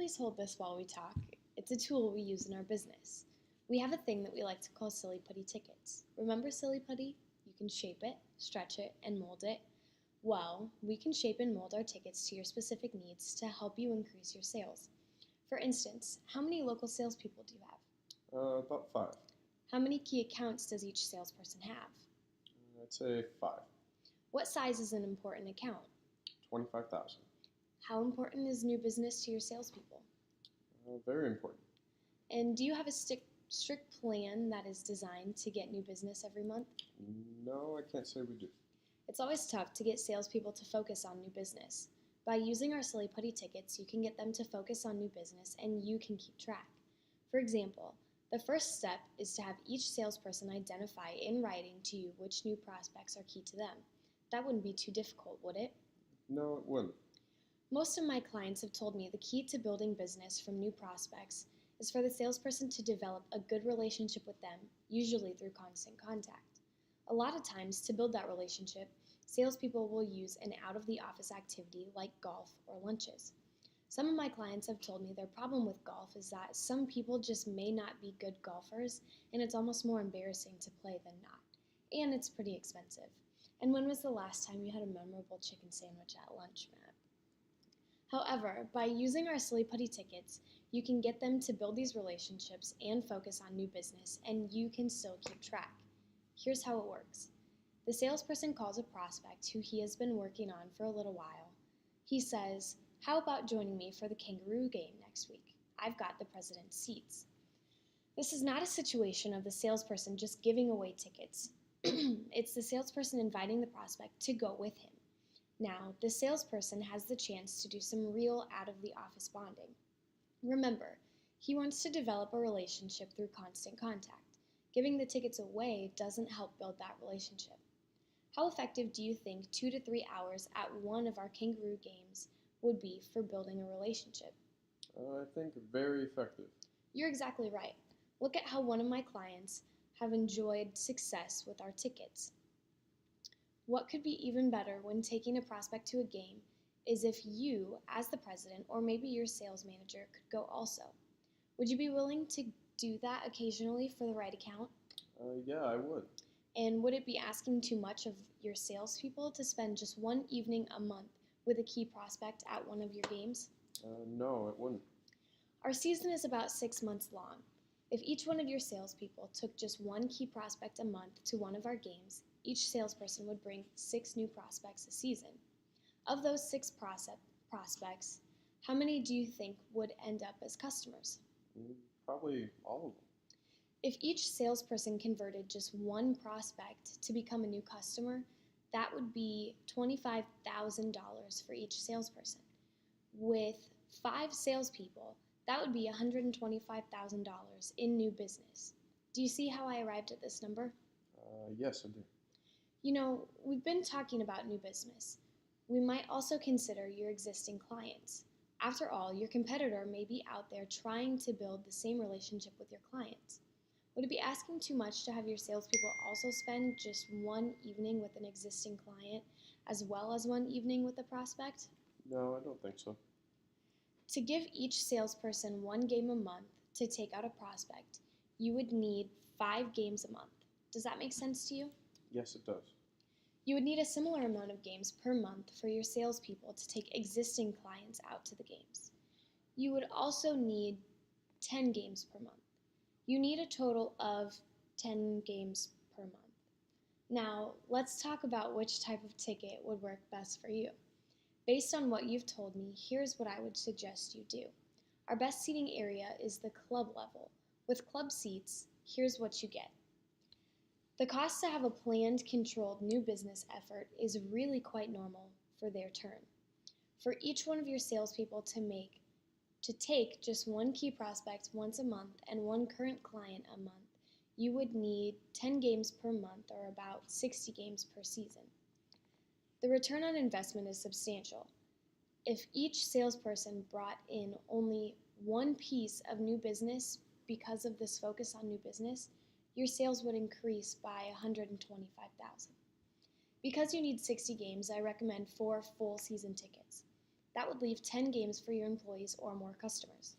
please hold this while we talk? It's a tool we use in our business. We have a thing that we like to call Silly Putty tickets. Remember Silly Putty? You can shape it, stretch it, and mold it. Well, we can shape and mold our tickets to your specific needs to help you increase your sales. For instance, how many local salespeople do you have? About five. How many key accounts does each salesperson have? I'd say five. What size is an important account? 25,000. How important is new business to your salespeople? Very important. And do you have a strict plan that is designed to get new business every month? No, I can't say we do. It's always tough to get salespeople to focus on new business. By using our Silly Putty tickets, you can get them to focus on new business and you can keep track. For example, the first step is to have each salesperson identify in writing to you which new prospects are key to them. That wouldn't be too difficult, would it? No, it wouldn't. Most of my clients have told me the key to building business from new prospects is for the salesperson to develop a good relationship with them, usually through constant contact. A lot of times, to build that relationship, salespeople will use an out-of-the-office activity like golf or lunches. Some of my clients have told me their problem with golf is that some people just may not be good golfers, and it's almost more embarrassing to play than not. And it's pretty expensive. And when was the last time you had a memorable chicken sandwich at lunch, Matt? However, by using our Silly Putty tickets, you can get them to build these relationships and focus on new business, and you can still keep track. Here's how it works. The salesperson calls a prospect who he has been working on for a little while. He says, "How about joining me for the Kangaroo game next week? I've got the president's seats." This is not a situation of the salesperson just giving away tickets. It's the salesperson inviting the prospect to go with him. Now, the salesperson has the chance to do some real out-of-the-office bonding. Remember, he wants to develop a relationship through constant contact. Giving the tickets away doesn't help build that relationship. How effective do you think 2 to 3 hours at one of our Kangaroo games would be for building a relationship? I think very effective. You're exactly right. Look at how one of my clients have enjoyed success with our tickets. What could be even better when taking a prospect to a game is if you, as the president, or maybe your sales manager, could go also. Would you be willing to do that occasionally for the right account? Yeah, I would. And would it be asking too much of your salespeople to spend just one evening a month with a key prospect at one of your games? No, it wouldn't. Our season is about 6 months long. If each one of your salespeople took just one key prospect a month to one of our games, each salesperson would bring 6 new prospects a season. Of those 6 prospects, how many do you think would end up as customers? Probably all of them. If each salesperson converted just one prospect to become a new customer, that would be $25,000 for each salesperson. With 5 salespeople, that would be $125,000 in new business. Do you see how I arrived at this number? Yes, I do. You know, we've been talking about new business. We might also consider your existing clients. After all, your competitor may be out there trying to build the same relationship with your clients. Would it be asking too much to have your salespeople also spend just one evening with an existing client as well as one evening with a prospect? No, I don't think so. To give each salesperson one game a month to take out a prospect, you would need 5 games a month. Does that make sense to you? Yes, it does. You would need a similar amount of games per month for your salespeople to take existing clients out to the games. You would also need 10 games per month. You need a total of 10 games per month. Now, let's talk about which type of ticket would work best for you. Based on what you've told me, here's what I would suggest you do. Our best seating area is the club level. With club seats, here's what you get. The cost to have a planned, controlled new business effort is really quite normal for their turn. For each one of your salespeople to take just one key prospect once a month and one current client a month, you would need 10 games per month or about 60 games per season. The return on investment is substantial. If each salesperson brought in only one piece of new business because of this focus on new business, your sales would increase by $125,000. Because you need 60 games, I recommend 4 full season tickets. That would leave 10 games for your employees or more customers.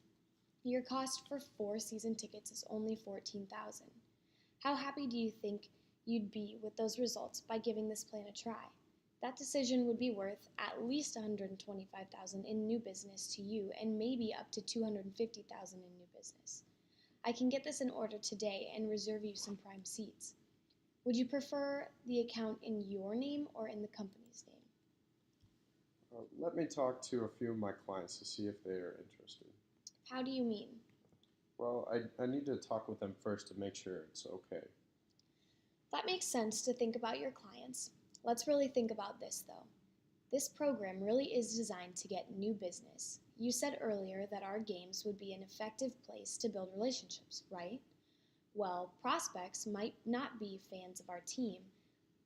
Your cost for 4 season tickets is only $14,000. How happy do you think you'd be with those results by giving this plan a try? That decision would be worth at least $125,000 in new business to you and maybe up to $250,000 in new business. I can get this in order today and reserve you some prime seats. Would you prefer the account in your name or in the company's name? Let me talk to a few of my clients to see if they are interested. How do you mean? Well, I need to talk with them first to make sure it's okay. That makes sense to think about your clients. Let's really think about this though. This program really is designed to get new business. You said earlier that our games would be an effective place to build relationships, right? Well, prospects might not be fans of our team,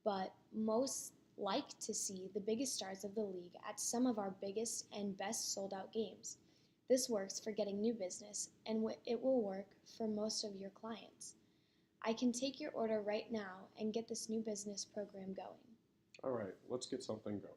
but most like to see the biggest stars of the league at some of our biggest and best sold out games. This works for getting new business, and it will work for most of your clients. I can take your order right now and get this new business program going. All right, let's get something going.